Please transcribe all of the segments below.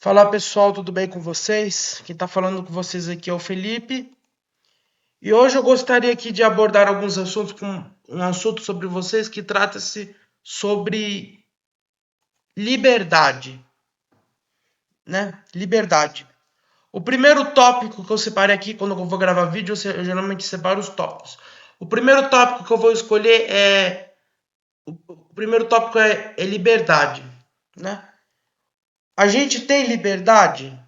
Fala pessoal, tudo bem com vocês? Quem está falando com vocês aqui é o Felipe. E hoje eu gostaria aqui de abordar alguns assuntos com um assunto sobre vocês que trata-se sobre liberdade, né? Liberdade. O primeiro tópico que eu separei aqui, quando eu vou gravar vídeo, eu geralmente separo os tópicos. O primeiro tópico que eu vou escolher é. O primeiro tópico é liberdade, né? A gente tem liberdade?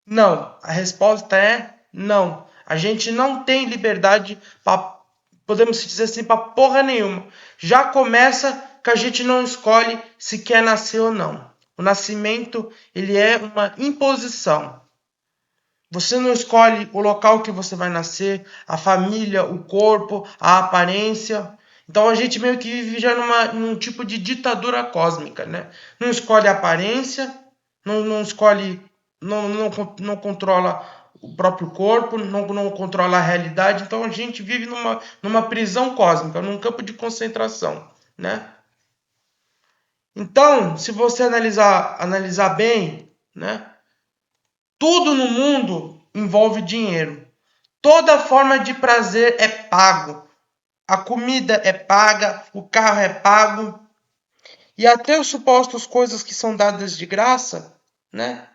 Não. A resposta é não. A gente não tem liberdade para, podemos dizer assim, para porra nenhuma. Já começa que a gente não escolhe se quer nascer ou não. O nascimento, ele é uma imposição. Você não escolhe o local que você vai nascer, a família, o corpo, a aparência. Então a gente meio que vive já num tipo de ditadura cósmica, né? Não escolhe a aparência, não escolhe, não controla o próprio corpo, não controla a realidade. Então a gente vive numa prisão cósmica, num campo de concentração, né? Então, se você analisar bem, né? Tudo no mundo envolve dinheiro. Toda forma de prazer é pago. A comida é paga, o carro é pago. E até os supostos coisas que são dadas de graça, né?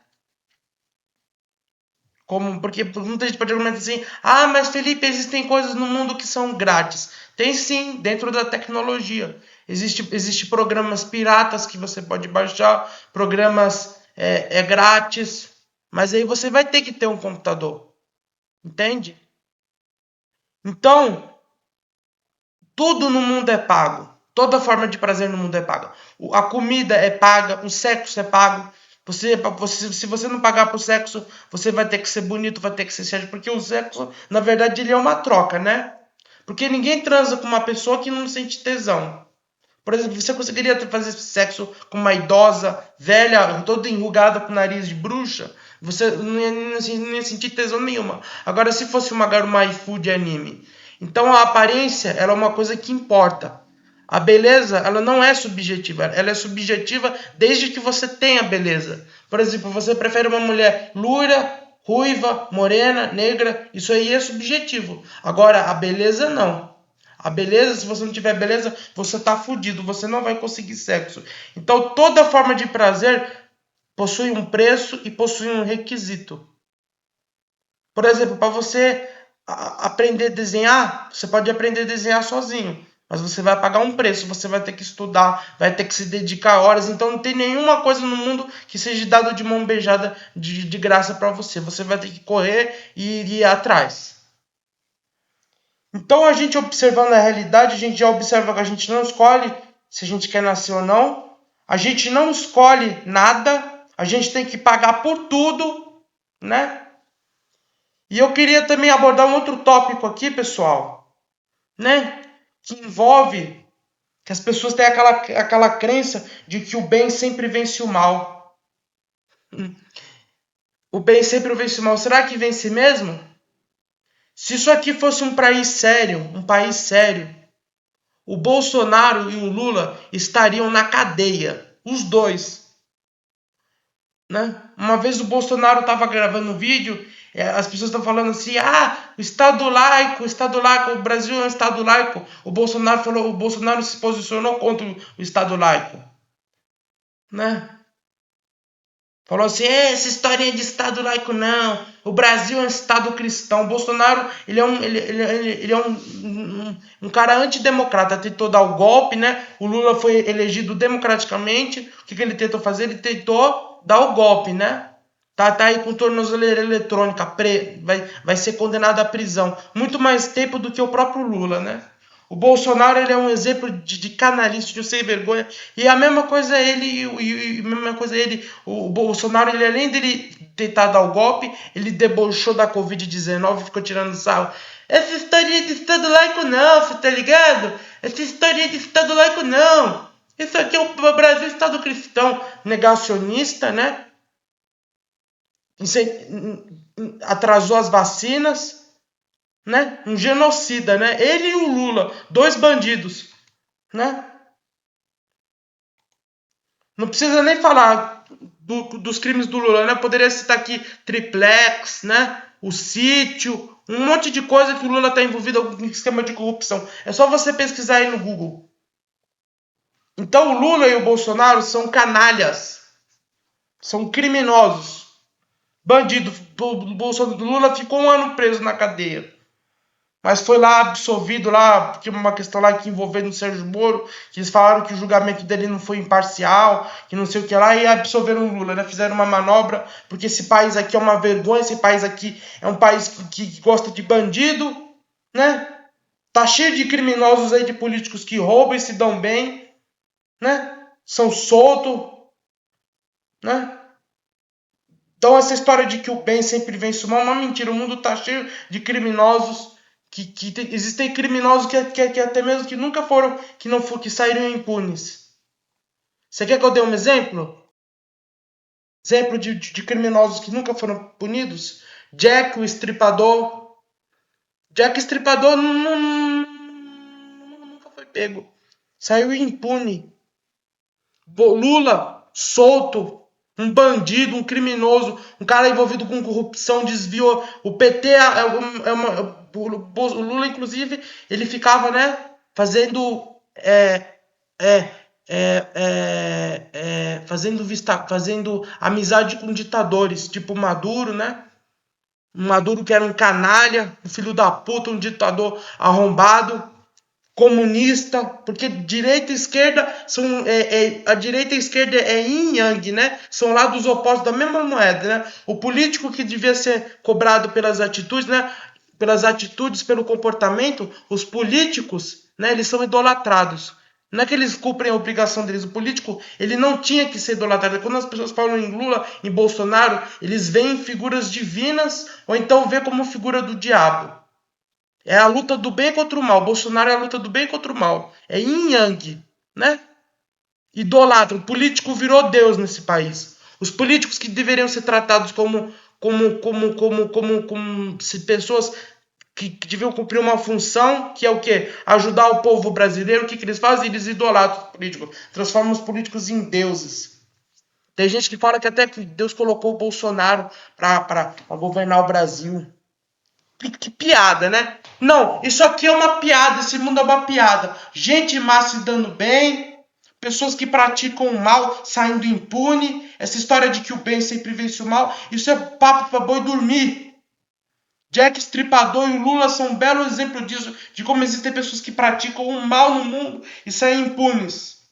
Como, porque muita gente pode argumentar assim: ah, mas Felipe, existem coisas no mundo que são grátis. Tem sim, dentro da tecnologia. Existe programas piratas que você pode baixar, programas grátis, mas aí você vai ter que ter um computador, entende? Então, tudo no mundo é pago. Toda forma de prazer no mundo é paga. A comida é paga, o sexo é pago. Se você não pagar pro sexo, você vai ter que ser bonito, vai ter que ser sério, porque o sexo, na verdade, ele é uma troca, né? Porque ninguém transa com uma pessoa que não sente tesão. Por exemplo, você conseguiria fazer sexo com uma idosa, velha, toda enrugada com nariz de bruxa? Você não ia sentir tesão nenhuma. Agora, se fosse uma iFood anime. Então, a aparência ela é uma coisa que importa. A beleza, ela não é subjetiva. Ela é subjetiva desde que você tenha beleza. Por exemplo, você prefere uma mulher loira, ruiva, morena, negra. Isso aí é subjetivo. Agora, a beleza não. A beleza, se você não tiver beleza, você tá fudido, você não vai conseguir sexo. Então, toda forma de prazer possui um preço e possui um requisito. Por exemplo, para você aprender a desenhar, você pode aprender a desenhar sozinho, mas você vai pagar um preço, você vai ter que estudar, vai ter que se dedicar horas. Então, não tem nenhuma coisa no mundo que seja dado de mão beijada de graça para você. Você vai ter que correr e ir atrás. Então, a gente observando a realidade, a gente já observa que a gente não escolhe se a gente quer nascer ou não. A gente não escolhe nada. A gente tem que pagar por tudo, né? E eu queria também abordar um outro tópico aqui, pessoal, né? Que envolve que as pessoas têm aquela crença de que o bem sempre vence o mal. O bem sempre vence o mal. Será que vence mesmo? Se isso aqui fosse um país sério, o Bolsonaro e o Lula estariam na cadeia, os dois, né? Uma vez o Bolsonaro estava gravando um vídeo, as pessoas estão falando assim: ah, o Estado laico, o Brasil é um Estado laico. O Bolsonaro se posicionou contra o Estado laico, né? Falou assim: essa historinha de Estado laico não. O Brasil é um Estado cristão. O Bolsonaro ele é um cara antidemocrata. Tentou dar o golpe, né? O Lula foi elegido democraticamente. O que ele tentou fazer? Ele tentou dar o golpe, né? Tá aí com tornozeleira eletrônica. Vai ser condenado à prisão. Muito mais tempo do que o próprio Lula, né? O Bolsonaro ele é um exemplo de canalista, de um sem vergonha. E a mesma coisa ele, o Bolsonaro, ele além dele tentar dar o golpe, ele debochou da Covid-19 e ficou tirando sarro. Essa historinha de Estado laico não, você tá ligado? Essa historinha de Estado laico não. Isso aqui é o Brasil Estado cristão, negacionista, né? Atrasou as vacinas, né? Um genocida, né? Ele e o Lula, dois bandidos, né? Não precisa nem falar. dos crimes do Lula, né? Eu poderia citar aqui triplex, né? O sítio, um monte de coisa que o Lula está envolvido com esquema de corrupção. É só você pesquisar aí no Google. Então o Lula e o Bolsonaro são canalhas, são criminosos, bandidos. O Lula ficou 1 ano preso na cadeia, mas foi lá absolvido lá, porque uma questão lá que envolvendo o Sérgio Moro, que eles falaram que o julgamento dele não foi imparcial, que não sei o que lá, e absolveram o Lula, né? Fizeram uma manobra, porque esse país aqui é uma vergonha, esse país aqui é um país que gosta de bandido, né? Tá cheio de criminosos aí, de políticos que roubam e se dão bem, né? São soltos, né? Então essa história de que o bem sempre vence o mal é uma mentira. O mundo tá cheio de criminosos, existem criminosos que até mesmo que nunca foram, que saíram impunes. Você quer que eu dê um exemplo? Exemplo de criminosos que nunca foram punidos? Jack, o Estripador. Jack Estripador nunca foi pego. Saiu impune. Lula, solto. Um bandido, um criminoso, um cara envolvido com corrupção, desviou. O PT, o Lula, inclusive, ele ficava, né, fazendo, fazendo amizade com ditadores, tipo Maduro, né? Maduro que era um canalha, um filho da puta, um ditador arrombado, comunista, porque direita e esquerda são a direita e a esquerda é yin e yang, né? São lados opostos da mesma moeda, né? O político que devia ser cobrado pelas atitudes, né? Pelas atitudes, pelo comportamento, os políticos, né? Eles são idolatrados. Não é que eles cumprem a obrigação deles. O político, ele não tinha que ser idolatrado. Quando as pessoas falam em Lula, em Bolsonaro, eles veem figuras divinas ou então vê como figura do diabo. É a luta do bem contra o mal. Bolsonaro é a luta do bem contra o mal. É yin yang, né? Idolatra. O político virou Deus nesse país. Os políticos que deveriam ser tratados como pessoas que deviam cumprir uma função, que é o quê? Ajudar o povo brasileiro. O que eles fazem? Eles idolatram os políticos. Transformam os políticos em deuses. Tem gente que fala que até Deus colocou o Bolsonaro para governar o Brasil. Que piada, né? Não, isso aqui é uma piada, esse mundo é uma piada. Gente má se dando bem, pessoas que praticam o mal saindo impune, essa história de que o bem sempre vence o mal, isso é papo para boi dormir. Jack Estripador e o Lula são um belo exemplo disso, de como existem pessoas que praticam o mal no mundo e saem impunes.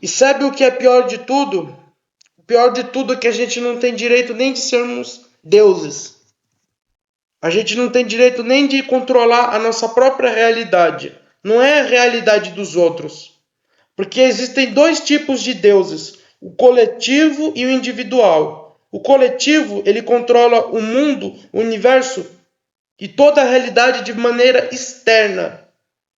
E sabe o que é pior de tudo? O pior de tudo é que a gente não tem direito nem de sermos deuses. A gente não tem direito nem de controlar a nossa própria realidade. Não é a realidade dos outros. Porque existem 2 tipos de deuses, o coletivo e o individual. O coletivo, ele controla o mundo, o universo e toda a realidade de maneira externa,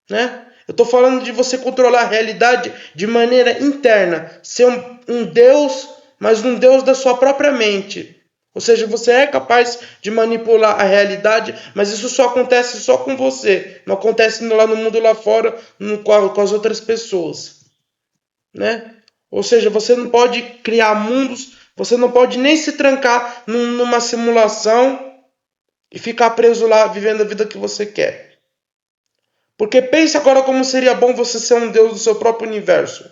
né? Eu estou falando de você controlar a realidade de maneira interna, ser um Deus, mas um Deus da sua própria mente. Ou seja, você é capaz de manipular a realidade, mas isso só acontece só com você. Não acontece lá no mundo lá fora com as outras pessoas, né? Ou seja, você não pode criar mundos, você não pode nem se trancar numa simulação e ficar preso lá vivendo a vida que você quer. Porque pense agora como seria bom você ser um Deus do seu próprio universo.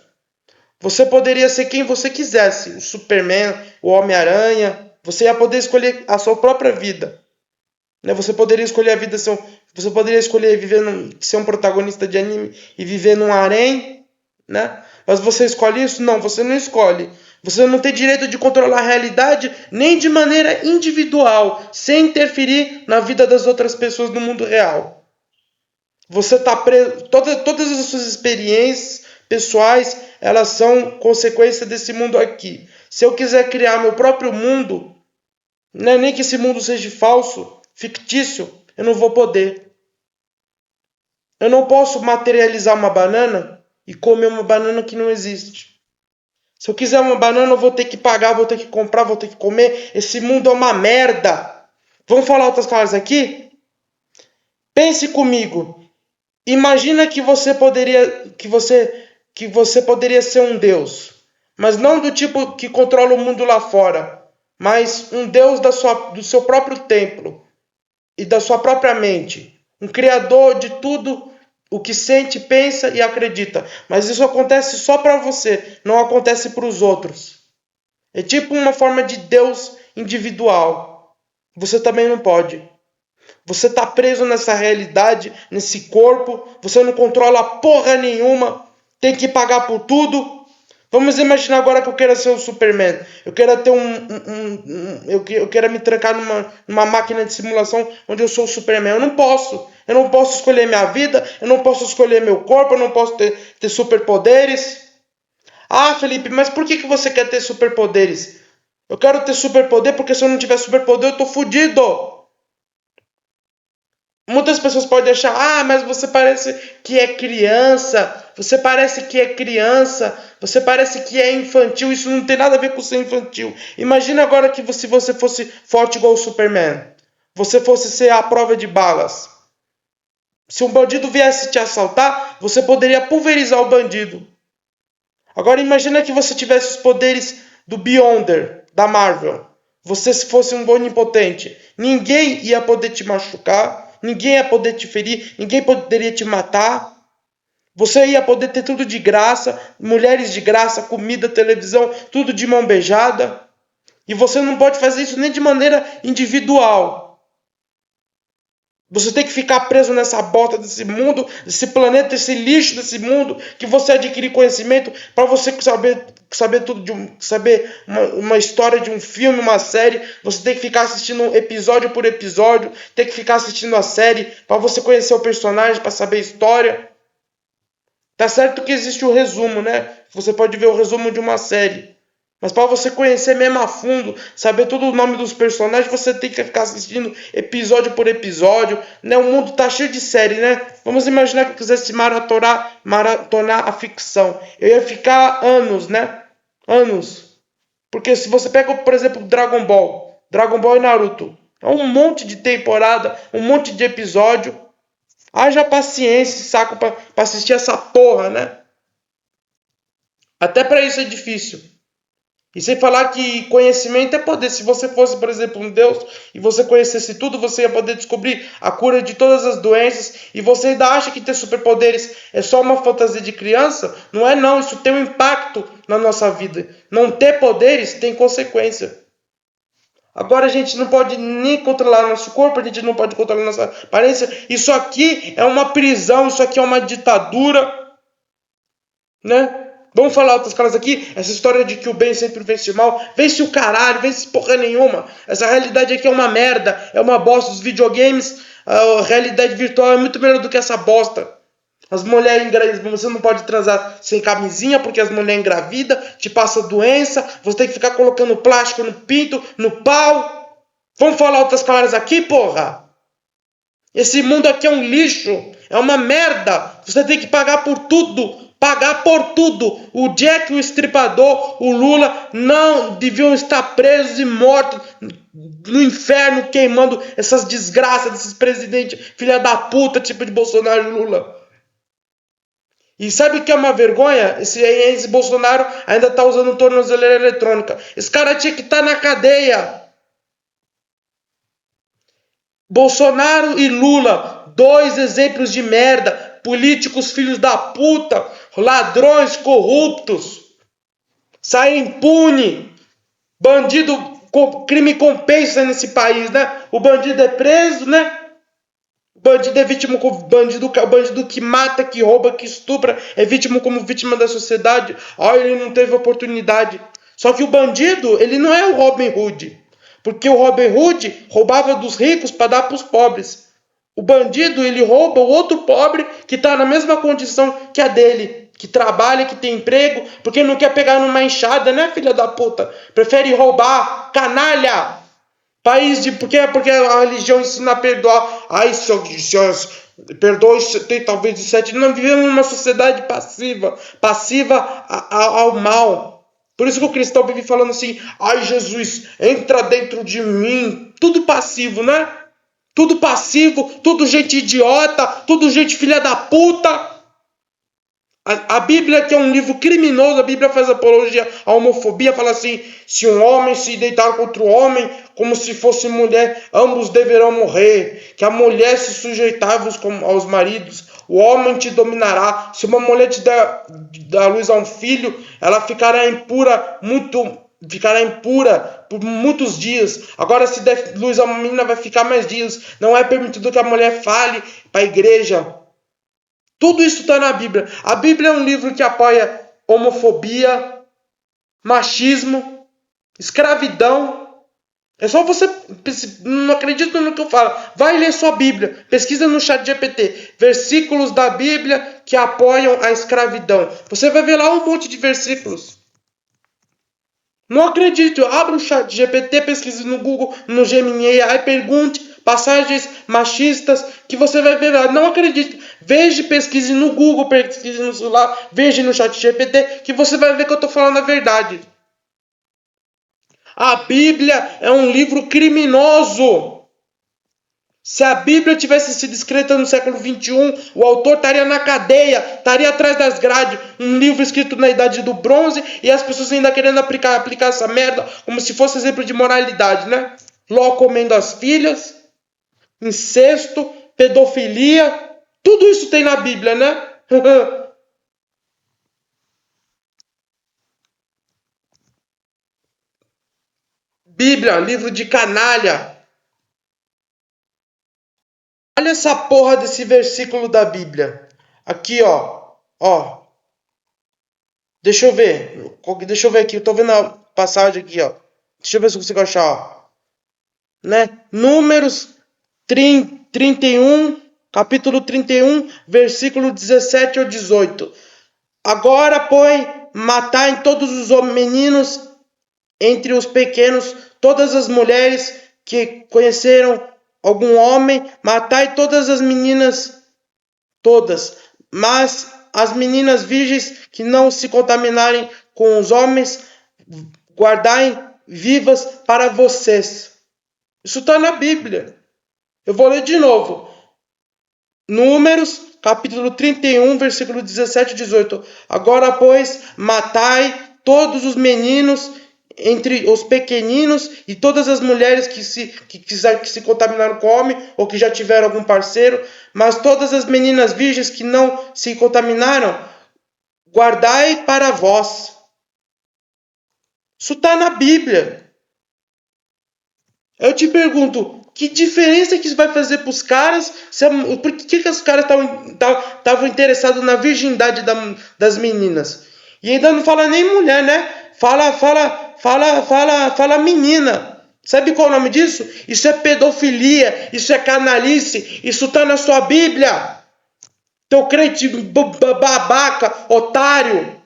Você poderia ser quem você quisesse, o Superman, o Homem-Aranha. Você ia poder escolher a sua própria vida, né? Você poderia escolher a vida, você poderia escolher ser um protagonista de anime e viver num harém, né? Mas você escolhe isso? Não, você não escolhe. Você não tem direito de controlar a realidade nem de maneira individual, sem interferir na vida das outras pessoas no mundo real. Você está preso. Todas as suas experiências pessoais, elas são consequência desse mundo aqui. Se eu quiser criar meu próprio mundo, né, nem que esse mundo seja falso, fictício, eu não vou poder. Eu não posso materializar uma banana e comer uma banana que não existe. Se eu quiser uma banana, eu vou ter que pagar, vou ter que comprar, vou ter que comer. Esse mundo é uma merda. Vamos falar outras palavras aqui? Pense comigo. Imagina que você poderia ser um Deus. mas não do tipo que controla o mundo lá fora, mas um Deus do seu próprio templo e da sua própria mente, um criador de tudo o que sente, pensa e acredita. Mas isso acontece só para você, não acontece para os outros. É tipo uma forma de Deus individual. Você também não pode. Você está preso nessa realidade, nesse corpo, você não controla porra nenhuma, tem que pagar por tudo. Vamos imaginar agora que eu queira ser o Superman. Eu queira ter eu queira me trancar numa máquina de simulação onde eu sou o Superman. Eu não posso. Eu não posso escolher minha vida, eu não posso escolher meu corpo, eu não posso ter superpoderes. Ah, Felipe, mas por que você quer ter superpoderes? Eu quero ter superpoder porque se eu não tiver superpoder eu tô fudido. Muitas pessoas podem achar, mas você parece que é criança, você parece que é criança, você parece que é infantil, isso não tem nada a ver com ser infantil. Imagina agora que se você fosse forte igual o Superman, você fosse ser a prova de balas. Se um bandido viesse te assaltar, você poderia pulverizar o bandido. Agora imagina que você tivesse os poderes do Beyonder, da Marvel. Você se fosse um onipotente. Ninguém ia poder te machucar, ninguém ia poder te ferir, ninguém poderia te matar. Você ia poder ter tudo de graça, mulheres de graça, comida, televisão, tudo de mão beijada. E você não pode fazer isso nem de maneira individual. Você tem que ficar preso nessa bota desse mundo, desse planeta, desse lixo desse mundo, que você adquire conhecimento para você saber tudo saber uma história de um filme, uma série. Você tem que ficar assistindo episódio por episódio, tem que ficar assistindo a série para você conhecer o personagem, para saber a história. Tá certo que existe o resumo, né? Você pode ver o resumo de uma série. Mas para você conhecer mesmo a fundo, saber todo o nome dos personagens, você tem que ficar assistindo episódio por episódio, né? O mundo tá cheio de série, né? Vamos imaginar que eu quisesse maratonar a ficção. Eu ia ficar anos, né? Anos. Porque se você pega, por exemplo, Dragon Ball e Naruto, é um monte de temporada, um monte de episódio. Haja paciência e saco para assistir essa porra, né? Até para isso é difícil. E sem falar que conhecimento é poder. Se você fosse, por exemplo, um Deus e você conhecesse tudo, você ia poder descobrir a cura de todas as doenças. E você ainda acha que ter superpoderes é só uma fantasia de criança? Não é não, isso tem um impacto na nossa vida. Não ter poderes tem consequência. Agora a gente não pode nem controlar nosso corpo, a gente não pode controlar nossa aparência. Isso aqui é uma prisão, isso aqui é uma ditadura, né? Vamos falar outras caras aqui. Essa história de que o bem sempre vence o mal. Vence o caralho, vence porra nenhuma. Essa realidade aqui é uma merda. É uma bosta. Os videogames, a realidade virtual é muito melhor do que essa bosta. As mulheres engravidam. Você não pode transar sem camisinha porque as mulheres engravidam. Te passa doença. Você tem que ficar colocando plástico no pinto, no pau. Vamos falar outras caras aqui, porra. Esse mundo aqui é um lixo. É uma merda. Você tem que pagar por tudo. Pagar por tudo. O Jack, o Estripador, o Lula não deviam estar presos e mortos no inferno queimando essas desgraças desses presidentes filha da puta, tipo de Bolsonaro e Lula. E sabe o que é uma vergonha? Esse Bolsonaro ainda está usando tornozeleira eletrônica. Esse cara tinha que estar na cadeia. Bolsonaro e Lula, dois exemplos de merda, políticos filhos da puta, ladrões corruptos, saem impune, bandido, crime compensa nesse país, né? O bandido é preso, né? O bandido é vítima, o bandido que mata, que rouba, que estupra, é vítima como vítima da sociedade. Ele não teve oportunidade. Só que o bandido, ele não é o Robin Hood. Porque o Robin Hood roubava dos ricos para dar para os pobres. O bandido, ele rouba o outro pobre que está na mesma condição que a dele. Que trabalha, que tem emprego, porque não quer pegar numa enxada, né, filha da puta? Prefere roubar, canalha! Porque a religião ensina a perdoar. Perdoe tem talvez de 7. Não vivemos numa sociedade passiva ao mal. Por isso que o cristão vive falando assim: ai, Jesus, entra dentro de mim. Tudo passivo, né? Tudo passivo, tudo gente idiota, tudo gente filha da puta. A Bíblia, que é um livro criminoso, a Bíblia faz apologia à homofobia, fala assim: se um homem se deitar contra o homem, como se fosse mulher, ambos deverão morrer. Que a mulher se sujeitava aos maridos, o homem te dominará. Se uma mulher te dá luz a um filho, ela ficará impura por muitos dias. Agora, se der luz a uma menina, vai ficar mais dias. Não é permitido que a mulher fale para a igreja. Tudo isso está na Bíblia. A Bíblia é um livro que apoia homofobia, machismo, escravidão. É só você... Não acredito no que eu falo. Vai ler sua Bíblia. Pesquisa no ChatGPT. Versículos da Bíblia que apoiam a escravidão. Você vai ver lá um monte de versículos. Não acredito. Abra o ChatGPT, pesquise no Google, no Gemini AI, pergunte passagens machistas que você vai ver lá. Não acredito. Veja, pesquise no Google, pesquise no celular, veja no ChatGPT, que você vai ver que eu estou falando a verdade. A Bíblia é um livro criminoso. Se a Bíblia tivesse sido escrita no século XXI, o autor estaria na cadeia, estaria atrás das grades. Um livro escrito na Idade do Bronze e as pessoas ainda querendo aplicar essa merda como se fosse exemplo de moralidade, né? Ló comendo as filhas, incesto, pedofilia, tudo isso tem na Bíblia, né? Bíblia, livro de canalha. Olha essa porra desse versículo da Bíblia. Aqui, ó. Ó. Deixa eu ver. Deixa eu ver aqui. Eu tô vendo a passagem aqui, ó. Deixa eu ver se eu consigo achar, ó. Né? Números 31, capítulo 31, versículo 17 ao 18. Agora, pois, matai todos os meninos entre os pequenos, todas as mulheres que conheceram algum homem, matai todas as meninas, todas, mas as meninas virgens que não se contaminarem com os homens, guardai vivas para vocês. Isso está na Bíblia. Eu vou ler de novo. Números, capítulo 31, versículo 17 e 18. Agora, pois, matai todos os meninos entre os pequeninos e todas as mulheres que se contaminaram com homem ou que já tiveram algum parceiro, mas todas as meninas virgens que não se contaminaram, guardai para vós. Isso está na Bíblia. Eu te pergunto, que diferença que isso vai fazer para os caras? Por que os caras estavam interessados na virgindade das meninas? E ainda não fala nem mulher, né? Fala menina. Sabe qual é o nome disso? Isso é pedofilia, isso é canalice, isso está na sua Bíblia. Teu crente babaca, otário.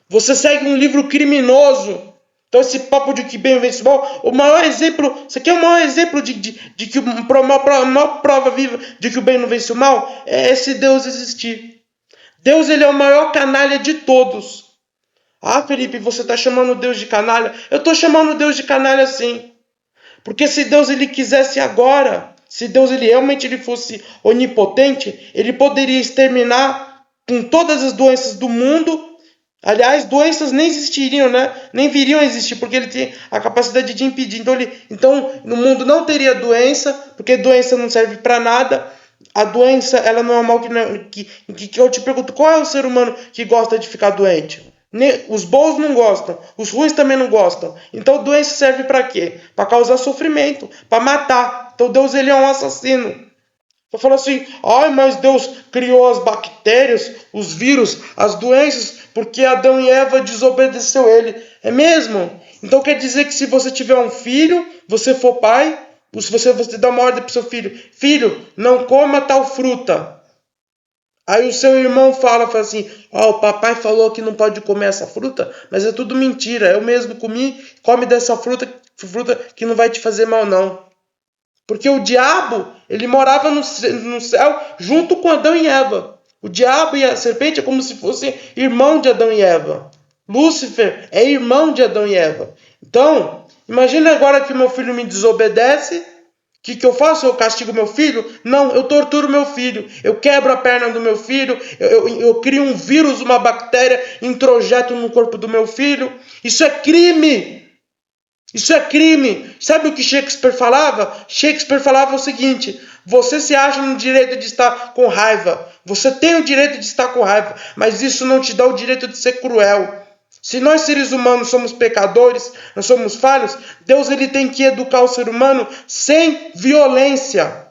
Você segue um livro criminoso. Então esse papo de que bem vence mal, o maior exemplo, isso aqui é o maior exemplo de que a maior prova viva de que o bem não vence o mal, é esse Deus existir. Deus, ele é o maior canalha de todos. Ah, Felipe, você está chamando Deus de canalha? Eu estou chamando Deus de canalha sim. Porque se Deus ele quisesse agora, se Deus ele realmente ele fosse onipotente, ele poderia exterminar com todas as doenças do mundo. Aliás, doenças nem existiriam, né? Nem viriam a existir, porque ele tem a capacidade de impedir. Então, no mundo não teria doença, porque doença não serve para nada. A doença, ela não é um mal que eu te pergunto, qual é o ser humano que gosta de ficar doente? Os bons não gostam, os ruins também não gostam. Então, doença serve para quê? Para causar sofrimento, para matar. Então, Deus ele é um assassino. Eu falo assim, ai, mas Deus criou as bactérias, os vírus, as doenças, porque Adão e Eva desobedeceu ele. É mesmo? Então quer dizer que se você tiver um filho, você for pai, se você dá uma ordem para o seu filho, filho, não coma tal fruta. Aí o seu irmão fala assim, ó, o papai falou que não pode comer essa fruta, mas é tudo mentira, eu mesmo comi, come dessa fruta que não vai te fazer mal não. Porque o diabo, ele morava no céu junto com Adão e Eva. O diabo e a serpente é como se fossem irmão de Adão e Eva. Lúcifer é irmão de Adão e Eva. Então, imagina agora que meu filho me desobedece. O que eu faço? Eu castigo meu filho? Não, eu torturo meu filho. Eu quebro a perna do meu filho. Eu crio um vírus, uma bactéria, introjeto no corpo do meu filho. Isso é crime. Isso é crime. Sabe o que Shakespeare falava? Shakespeare falava o seguinte: você se acha no direito de estar com raiva. Você tem o direito de estar com raiva, mas isso não te dá o direito de ser cruel. Se nós seres humanos somos pecadores, nós somos falhos, Deus ele tem que educar o ser humano sem violência.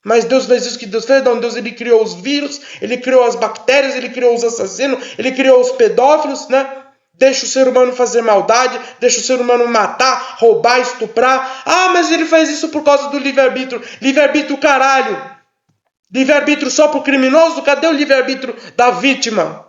Mas Deus fez isso que Deus fez? Não, Deus ele criou os vírus, ele criou as bactérias, ele criou os assassinos, ele criou os pedófilos, né? Deixa o ser humano fazer maldade, deixa o ser humano matar, roubar, estuprar. Ah, mas ele faz isso por causa do livre-arbítrio. Livre-arbítrio, caralho! Livre-arbítrio só pro criminoso? Cadê o livre-arbítrio da vítima?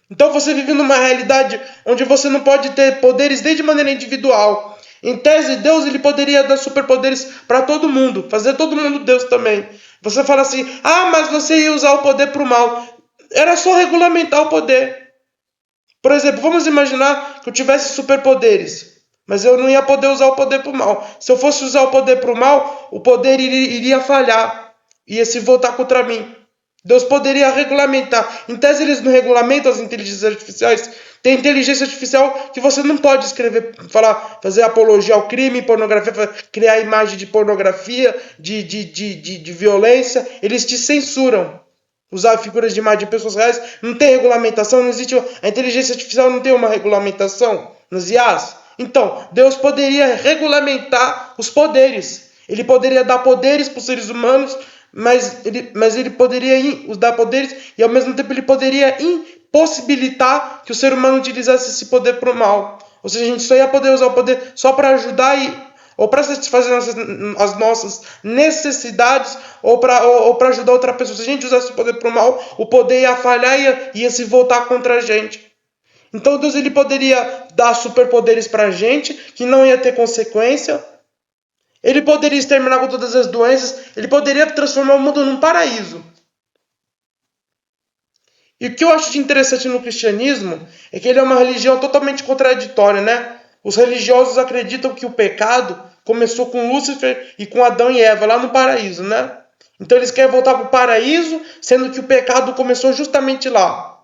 Então você vive numa realidade onde você não pode ter poderes nem de maneira individual. Em tese, Deus ele poderia dar superpoderes para todo mundo, fazer todo mundo Deus também. Você fala assim, ah, mas você ia usar o poder para o mal. Era só regulamentar o poder. Por exemplo, vamos imaginar que eu tivesse superpoderes, mas eu não ia poder usar o poder para o mal. Se eu fosse usar o poder para o mal, o poder iria falhar, ia se voltar contra mim. Deus poderia regulamentar. Em tese, eles não regulamentam as inteligências artificiais. Tem inteligência artificial que você não pode escrever, fazer apologia ao crime, pornografia, criar imagem de pornografia, de violência. Eles te censuram. Usar figuras de imagem de pessoas reais. Não tem regulamentação, não existe. A inteligência artificial não tem uma regulamentação nos IAs. Então, Deus poderia regulamentar os poderes. Ele poderia dar poderes para os seres humanos, mas ele poderia dar poderes e ao mesmo tempo ele poderia impossibilitar que o ser humano utilizasse esse poder para o mal. Ou seja, a gente só ia poder usar o poder só para ajudar ou para satisfazer as nossas necessidades ou para ajudar outra pessoa. Se a gente usasse o poder para o mal, o poder ia falhar e ia se voltar contra a gente. Então Deus ele poderia dar superpoderes para a gente que não ia ter consequência. Ele poderia exterminar com todas as doenças. Ele poderia transformar o mundo num paraíso. E o que eu acho de interessante no cristianismo é que ele é uma religião totalmente contraditória, né? Os religiosos acreditam que o pecado começou com Lúcifer e com Adão e Eva lá no paraíso, né? Então eles querem voltar para o paraíso, sendo que o pecado começou justamente lá.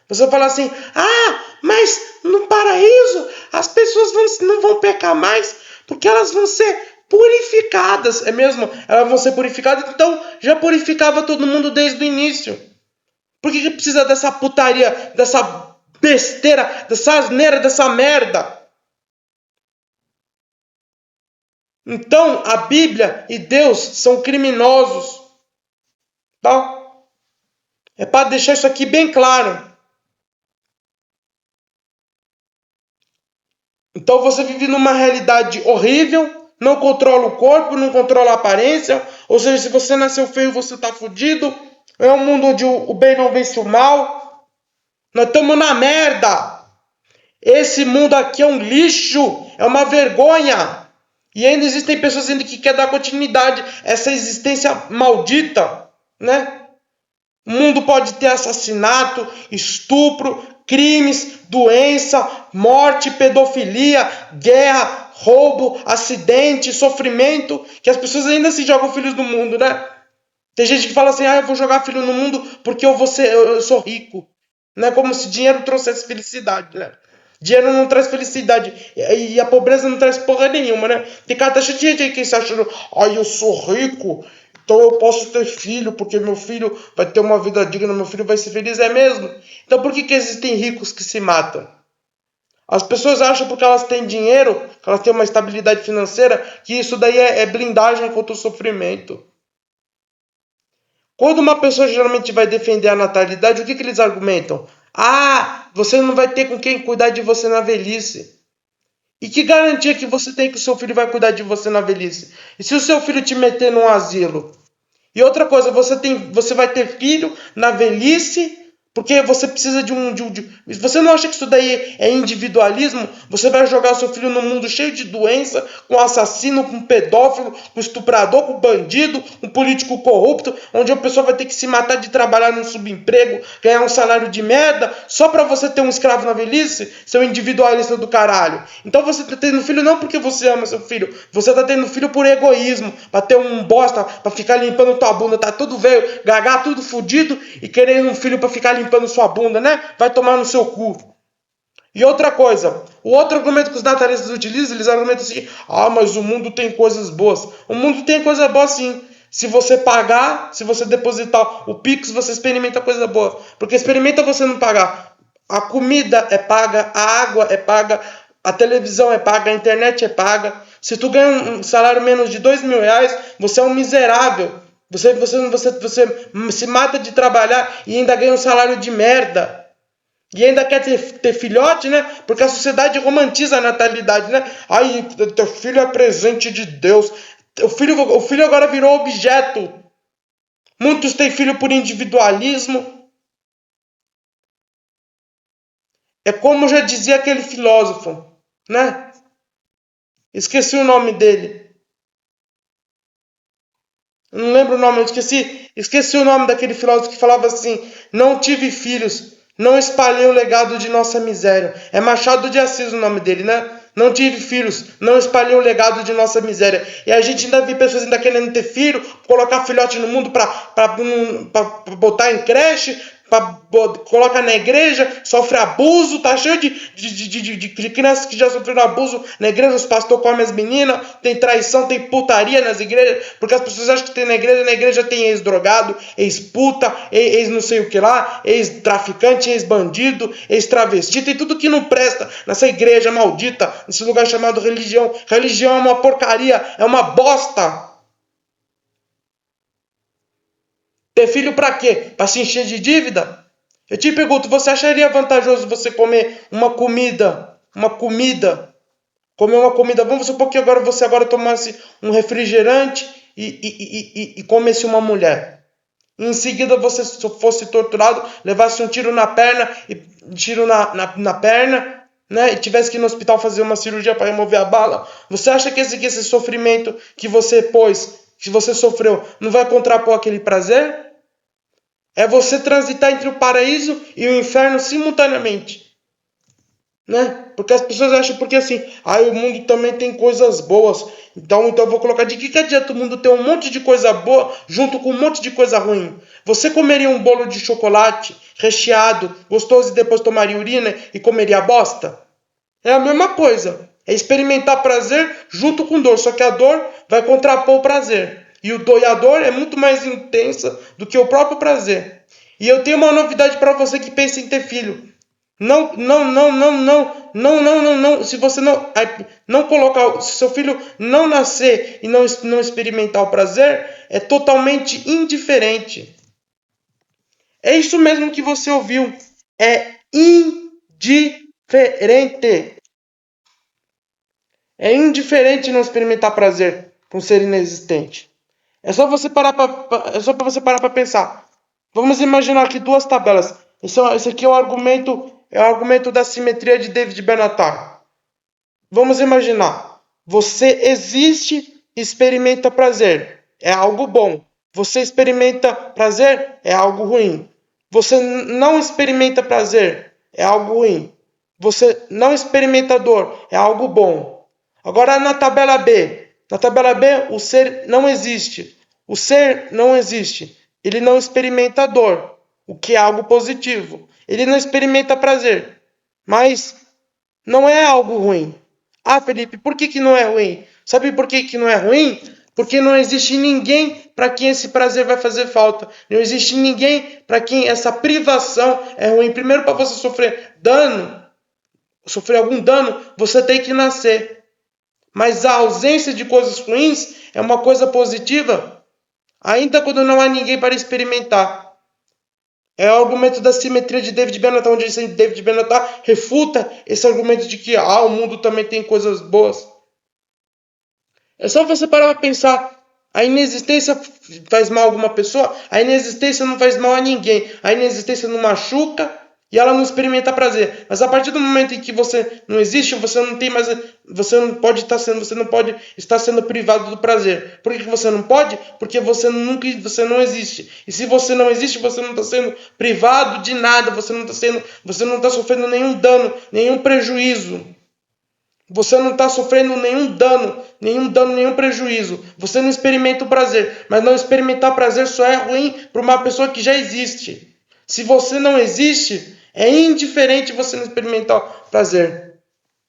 Você fala assim, ah, mas no paraíso as pessoas não vão pecar mais, porque elas vão ser purificadas, é mesmo? Elas vão ser purificadas, então já purificava todo mundo desde o início. Por que precisa dessa putaria, dessa besteira, dessa asneira, dessa merda? Então a Bíblia e Deus são criminosos, tá? É para deixar isso aqui bem claro. Então você vive numa realidade horrível, não controla o corpo, não controla a aparência. Ou seja, se você nasceu feio, você tá fudido. É um mundo onde o bem não vence o mal. Nós estamos na merda. Esse mundo aqui é um lixo, é uma vergonha. E ainda existem pessoas ainda que querem dar continuidade a essa existência maldita, né? O mundo pode ter assassinato, estupro, crimes, doença, morte, pedofilia, guerra, roubo, acidente, sofrimento, que as pessoas ainda se jogam filhos no mundo, né? Tem gente que fala assim, eu vou jogar filho no mundo porque eu sou rico. Não é como se dinheiro trouxesse felicidade, né? Dinheiro não traz felicidade. E a pobreza não traz porra nenhuma, né? Tem cara tá cheio de gente aí que está achando, eu sou rico, então eu posso ter filho, porque meu filho vai ter uma vida digna, meu filho vai ser feliz, é mesmo? Então por que existem ricos que se matam? As pessoas acham porque elas têm dinheiro, que elas têm uma estabilidade financeira, que isso daí é blindagem contra o sofrimento. Quando uma pessoa geralmente vai defender a natalidade, o que eles argumentam? Você não vai ter com quem cuidar de você na velhice. E que garantia que você tem que o seu filho vai cuidar de você na velhice? E se o seu filho te meter num asilo? E outra coisa, você vai ter filho na velhice Porque você precisa Você não acha que isso daí é individualismo? Você vai jogar seu filho num mundo cheio de doença, com assassino, com pedófilo, com estuprador, com bandido, com político corrupto, onde a pessoa vai ter que se matar de trabalhar num subemprego, ganhar um salário de merda, só pra você ter um escravo na velhice? Seu individualista do caralho. Então você tá tendo filho não porque você ama seu filho, você tá tendo filho por egoísmo, pra ter um bosta, pra ficar limpando tua bunda, tá tudo velho, gagá, tudo fudido, e querendo um filho pra ficar limpando sua bunda, né? Vai tomar no seu cu. E outra coisa, o outro argumento que os natalistas utilizam, eles argumentam assim: ah, mas o mundo tem coisas boas. O mundo tem coisa boa sim. Se você pagar, se você depositar o Pix, você experimenta coisa boa. Porque experimenta você não pagar. A comida é paga, a água é paga, a televisão é paga, a internet é paga. Se tu ganha um salário menos de R$ 2.000, você é um miserável. Você se mata de trabalhar e ainda ganha um salário de merda. E ainda quer ter filhote, né? Porque a sociedade romantiza a natalidade, né? Ai, teu filho é presente de Deus. O filho agora virou objeto. Muitos têm filho por individualismo. É como já dizia aquele filósofo, né? Esqueci o nome dele. Eu não lembro o nome, eu esqueci o nome daquele filósofo que falava assim: não tive filhos, não espalhei o legado de nossa miséria. É Machado de Assis o nome dele, né? Não tive filhos, não espalhei o legado de nossa miséria. E a gente ainda vê pessoas ainda querendo ter filho, colocar filhote no mundo para botar em creche, coloca na igreja, sofre abuso, tá cheio de crianças que já sofreram abuso na igreja, os pastores comem as meninas, tem traição, tem putaria nas igrejas, porque as pessoas acham que tem na igreja tem ex-drogado, ex-puta, ex não sei o que lá, ex-traficante, ex-bandido, ex-travesti, tem tudo que não presta nessa igreja maldita, nesse lugar chamado religião. Religião é uma porcaria, é uma bosta. Ter filho pra quê? Pra se encher de dívida? Eu te pergunto, você acharia vantajoso você comer uma comida, comer uma comida, vamos supor que você agora tomasse um refrigerante e comesse uma mulher. E em seguida você fosse torturado, levasse um tiro na perna, na perna, né? E tivesse que ir no hospital fazer uma cirurgia para remover a bala. Você acha que esse sofrimento que você que você sofreu, não vai contrapor aquele prazer? É você transitar entre o paraíso e o inferno simultaneamente. Né? Porque as pessoas acham, porque assim, o mundo também tem coisas boas. Então eu vou colocar, de que adianta o mundo ter um monte de coisa boa junto com um monte de coisa ruim? Você comeria um bolo de chocolate recheado, gostoso, e depois tomaria urina e comeria bosta? É a mesma coisa. É experimentar prazer junto com dor, só que a dor vai contrapor o prazer. E a dor é muito mais intensa do que o próprio prazer. E eu tenho uma novidade para você que pensa em ter filho. Não. Se você não colocar, se seu filho não nascer e não experimentar o prazer, é totalmente indiferente. É isso mesmo que você ouviu. É indiferente. É indiferente não experimentar prazer com um ser inexistente. É só você parar para pensar. Vamos imaginar aqui duas tabelas. Esse aqui é o argumento da simetria de David Benatar. Vamos imaginar. Você existe e experimenta prazer. É algo bom. Você experimenta prazer, é algo ruim. Você não experimenta prazer, é algo ruim. Você não experimenta dor, é algo bom. Agora na tabela B. Na tabela B, o ser não existe. O ser não existe. Ele não experimenta dor, o que é algo positivo. Ele não experimenta prazer, mas não é algo ruim. Ah, Felipe, por que não é ruim? Sabe por que não é ruim? Porque não existe ninguém para quem esse prazer vai fazer falta. Não existe ninguém para quem essa privação é ruim. Primeiro, para você sofrer algum dano, você tem que nascer. Mas a ausência de coisas ruins é uma coisa positiva, ainda quando não há ninguém para experimentar. É o argumento da simetria de David Benatar, onde David Benatar refuta esse argumento de que o mundo também tem coisas boas. É só você parar para pensar. A inexistência faz mal a alguma pessoa? A inexistência não faz mal a ninguém. A inexistência não machuca e ela não experimenta prazer. Mas a partir do momento em que você não existe, você não tem mais, você não pode estar sendo privado do prazer. Por que você não pode? Porque você não existe. E se você não existe, você não está sendo privado de nada. Você não está sofrendo nenhum dano, nenhum prejuízo. Você não está sofrendo nenhum dano, nenhum prejuízo. Você não experimenta o prazer. Mas não experimentar prazer só é ruim para uma pessoa que já existe. Se você não existe, é indiferente você não experimentar o prazer.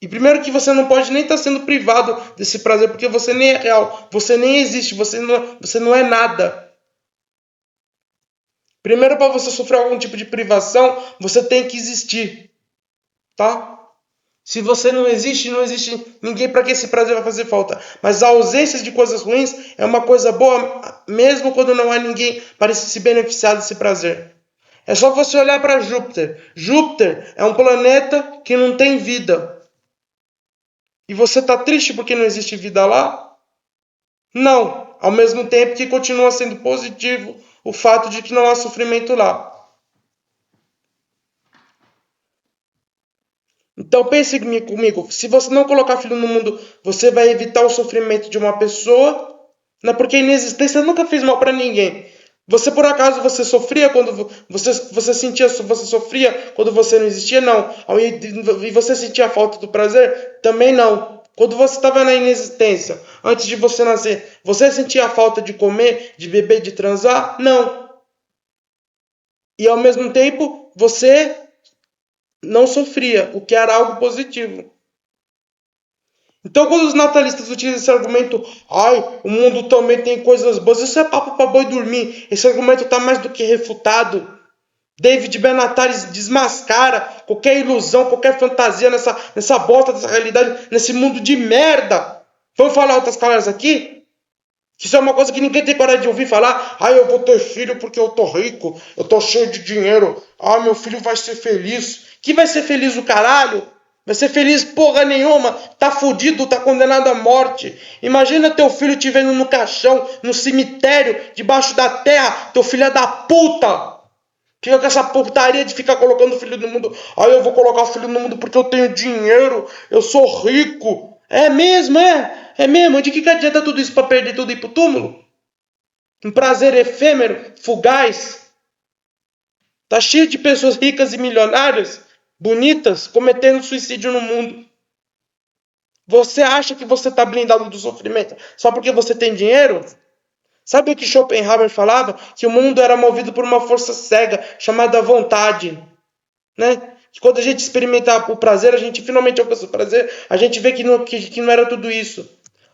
E primeiro que você não pode nem estar sendo privado desse prazer, porque você nem é real, você nem existe, você não é nada. Primeiro, para você sofrer algum tipo de privação, você tem que existir. Tá? Se você não existe ninguém para que esse prazer vai fazer falta. Mas a ausência de coisas ruins é uma coisa boa, mesmo quando não há ninguém para se beneficiar desse prazer. É só você olhar para Júpiter. Júpiter é um planeta que não tem vida. E você está triste porque não existe vida lá? Não. Ao mesmo tempo que continua sendo positivo o fato de que não há sofrimento lá. Então pense comigo, se você não colocar filho no mundo, você vai evitar o sofrimento de uma pessoa, não, porque a inexistência nunca fez mal para ninguém. Você por acaso você sofria quando você sofria quando você não existia? Não. E você sentia falta do prazer? Também não. Quando você estava na inexistência, antes de você nascer, você sentia falta de comer, de beber, de transar? Não. E ao mesmo tempo, você não sofria, o que era algo positivo. Então, quando os natalistas utilizam esse argumento, o mundo também tem coisas boas, isso é papo para boi dormir. Esse argumento está mais do que refutado. David Benatar desmascara qualquer ilusão, qualquer fantasia nessa bosta dessa realidade, nesse mundo de merda. Vamos falar outras palavras aqui? Que isso é uma coisa que ninguém tem coragem de ouvir falar. Eu vou ter filho porque eu tô rico, eu tô cheio de dinheiro. Meu filho vai ser feliz. Que vai ser feliz o caralho? Vai ser feliz porra nenhuma. Tá fudido, tá condenado à morte. Imagina teu filho te vendo no caixão, no cemitério, debaixo da terra. Teu filho é da puta. Fica com essa putaria de ficar colocando o filho no mundo. Eu vou colocar o filho no mundo porque eu tenho dinheiro. Eu sou rico. É mesmo, é? É mesmo? De que adianta tudo isso para perder tudo e ir pro túmulo? Um prazer efêmero, fugaz. Tá cheio de pessoas ricas e milionárias, bonitas, cometendo suicídio no mundo. Você acha que você está blindado do sofrimento só porque você tem dinheiro? Sabe o que Schopenhauer falava? Que o mundo era movido por uma força cega chamada vontade. Né? Que quando a gente experimenta o prazer, a gente finalmente alcança o prazer, a gente vê que não era tudo isso.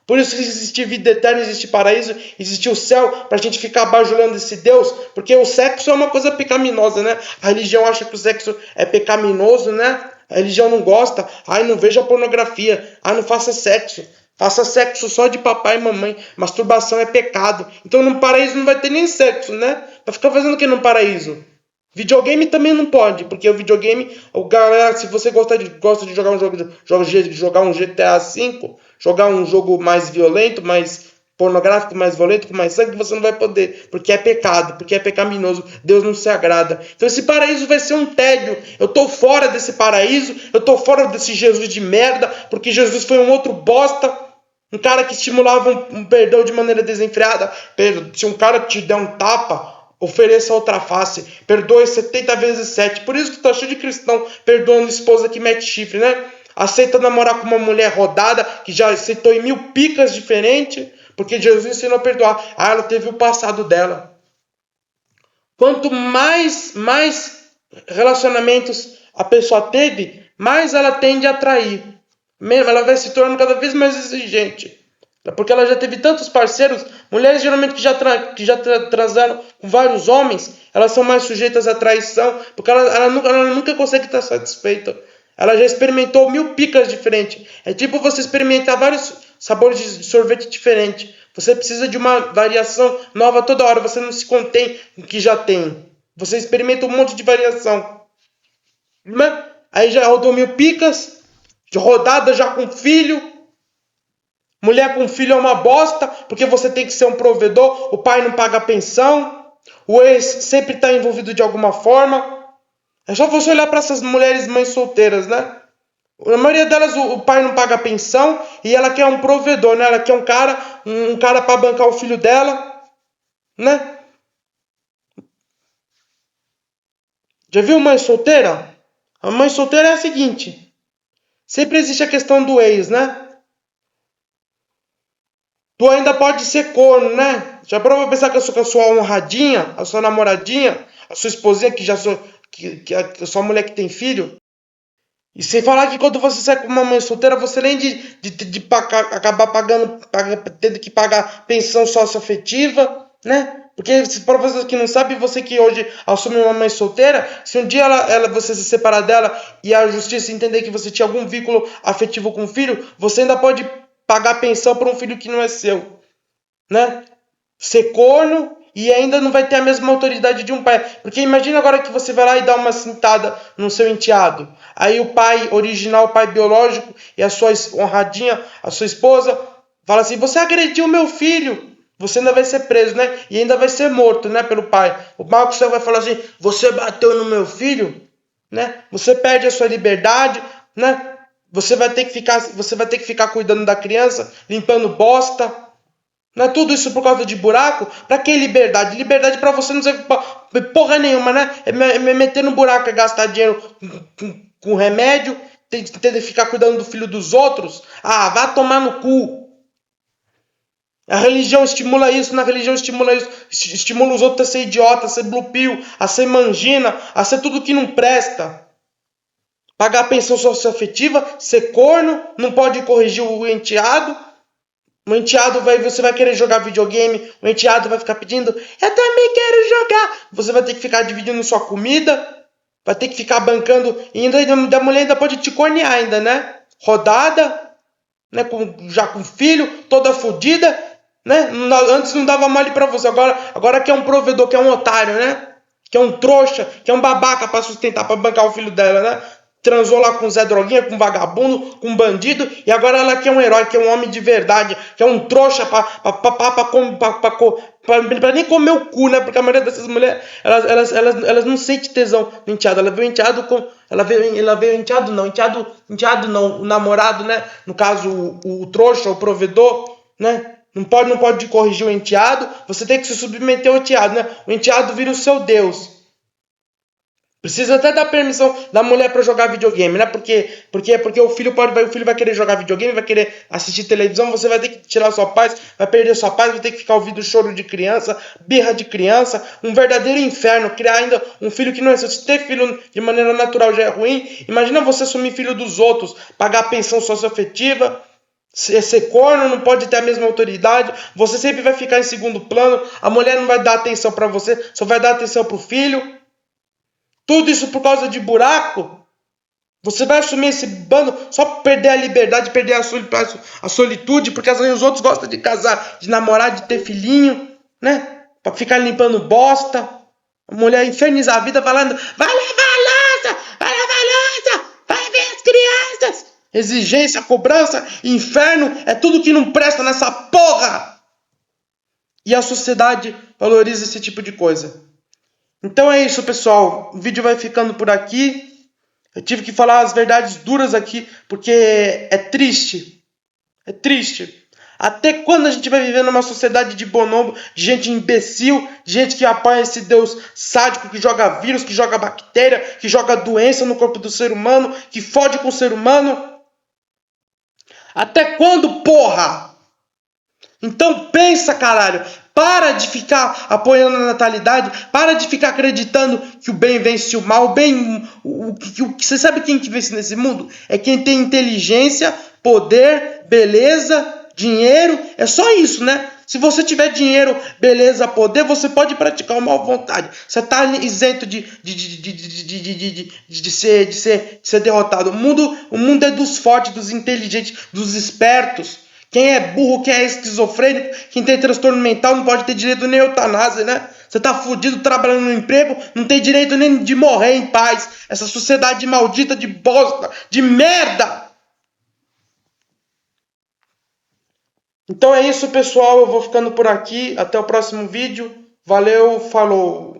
Por isso existe vida eterna, existe paraíso, existe o céu, para a gente ficar bajulando esse Deus, porque o sexo é uma coisa pecaminosa, né? A religião acha que o sexo é pecaminoso, né? A religião não gosta. Não veja pornografia. Não faça sexo. Faça sexo só de papai e mamãe. Masturbação é pecado. Então no paraíso não vai ter nem sexo, né? Vai ficar fazendo o que no paraíso? Videogame também não pode, porque o videogame, galera, se você gosta de jogar um GTA V, jogar um jogo mais violento, mais pornográfico, mais violento, com mais sangue, você não vai poder, porque é pecado, porque é pecaminoso, Deus não se agrada. Então esse paraíso vai ser um tédio. Eu tô fora desse paraíso, eu tô fora desse Jesus de merda, porque Jesus foi um outro bosta, um cara que estimulava um perdão de maneira desenfreada. Se um cara te der um tapa, ofereça outra face, perdoe 70 vezes 7. Por isso que tá cheio de cristão perdoando esposa que mete chifre, né? Aceita namorar com uma mulher rodada que já aceitou em 1000 picas diferentes, porque Jesus ensinou a perdoar. Ela teve o passado dela. Quanto mais relacionamentos a pessoa teve, mais ela tende a atrair. Ela vai se tornando cada vez mais exigente. Porque ela já teve tantos parceiros. Mulheres geralmente que já transaram com vários homens, elas são mais sujeitas à traição, porque ela nunca consegue estar satisfeita. Ela já experimentou 1000 picas diferentes. É tipo você experimentar vários sabores de sorvete diferentes. Você precisa de uma variação nova toda hora. Você não se contém com o que já tem. Você experimenta um monte de variação. Aí já rodou 1000 picas, rodada já com filho. Mulher com filho é uma bosta, porque você tem que ser um provedor, o pai não paga pensão, o ex sempre está envolvido de alguma forma. É só você olhar para essas mulheres mães solteiras, né? A maioria delas o pai não paga pensão e ela quer um provedor, né? Ela quer um cara para bancar o filho dela, né? Já viu mãe solteira? A mãe solteira é a seguinte: sempre existe a questão do ex, né? Tu ainda pode ser corno, né? Já parou pra pensar que a sua honradinha, a sua namoradinha, a sua esposinha, que a sua mulher que tem filho? E sem falar que quando você sai com uma mãe solteira, você além de acabar tendo que pagar pensão socioafetiva, né? Porque, para vocês que não sabem, você que hoje assume uma mãe solteira, se um dia você se separar dela e a justiça entender que você tinha algum vínculo afetivo com o filho, você ainda pode pagar pensão para um filho que não é seu, né? Ser corno e ainda não vai ter a mesma autoridade de um pai. Porque imagina agora que você vai lá e dá uma cintada no seu enteado. Aí o pai original, o pai biológico e a sua honradinha, a sua esposa, fala assim: você agrediu meu filho. Você ainda vai ser preso, né? E ainda vai ser morto, né? Pelo pai. O Marcos vai falar assim: você bateu no meu filho, né? Você perde a sua liberdade, né? Você vai ter que ficar cuidando da criança, limpando bosta. Não é tudo isso por causa de buraco? Pra que liberdade? Liberdade pra você não serve pra porra nenhuma, né? É meter no buraco, é gastar dinheiro com remédio, ter que ficar cuidando do filho dos outros. Ah, vá tomar no cu. A religião estimula isso, na religião estimula isso. Estimula os outros a ser idiota, a ser blue pill, a ser mangina, a ser tudo que não presta. Pagar pensão socioafetiva, ser corno, não pode corrigir o enteado. O enteado você vai querer jogar videogame, o enteado vai ficar pedindo: eu também quero jogar. Você vai ter que ficar dividindo sua comida, vai ter que ficar bancando, e ainda a mulher ainda pode te cornear ainda, né? Rodada, né? Já com filho, toda fodida, né? Antes não dava mole pra você, agora que é um provedor, que é um otário, né? Que é um trouxa, que é um babaca pra sustentar, pra bancar o filho dela, né? Transou lá com o Zé Droguinha, com um vagabundo, com um bandido, e agora ela quer um herói, que é um homem de verdade, que é um trouxa pra nem comer o cu, né? Porque a maioria dessas mulheres, elas não sentem tesão no enteado. Ela vê o enteado com. Ela vê o enteado não, o namorado, né? No caso, o trouxa, o provedor, né? Não pode corrigir o enteado, você tem que se submeter ao enteado, né? O enteado vira o seu Deus. Precisa até dar permissão da mulher para jogar videogame, né? Porque o filho vai querer jogar videogame, vai querer assistir televisão, você vai ter que tirar sua paz, vai perder sua paz, vai ter que ficar ouvindo choro de criança, birra de criança, um verdadeiro inferno, criar ainda um filho que não é seu. Se ter filho de maneira natural já é ruim, imagina você assumir filho dos outros, pagar pensão socioafetiva, ser corno, não pode ter a mesma autoridade, você sempre vai ficar em segundo plano, a mulher não vai dar atenção para você, só vai dar atenção pro filho. Tudo isso por causa de buraco? Você vai assumir esse bando só para perder a liberdade, perder a solitude, porque os outros gostam de casar, de namorar, de ter filhinho, né? Para ficar limpando bosta. A mulher infernizar a vida falando: vai lavar louça, vai ver as crianças. Exigência, cobrança, inferno, é tudo que não presta nessa porra. E a sociedade valoriza esse tipo de coisa. Então é isso, pessoal. O vídeo vai ficando por aqui. Eu tive que falar as verdades duras aqui, porque é triste. É triste. Até quando a gente vai viver numa sociedade de bonobo, de gente imbecil, de gente que apoia esse Deus sádico, que joga vírus, que joga bactéria, que joga doença no corpo do ser humano, que fode com o ser humano? Até quando, porra? Então pensa, caralho. Para de ficar apoiando a natalidade. Para de ficar acreditando que o bem vence o mal. Você sabe quem que vence nesse mundo? É quem tem inteligência, poder, beleza, dinheiro. É só isso, né? Se você tiver dinheiro, beleza, poder, você pode praticar uma vontade. Você está isento de ser derrotado. O mundo é dos fortes, dos inteligentes, dos espertos. Quem é burro, quem é esquizofrênico, quem tem transtorno mental não pode ter direito nem a eutanásia, né? Você tá fudido trabalhando no emprego, não tem direito nem de morrer em paz. Essa sociedade maldita de bosta, de merda! Então é isso, pessoal. Eu vou ficando por aqui. Até o próximo vídeo. Valeu, falou!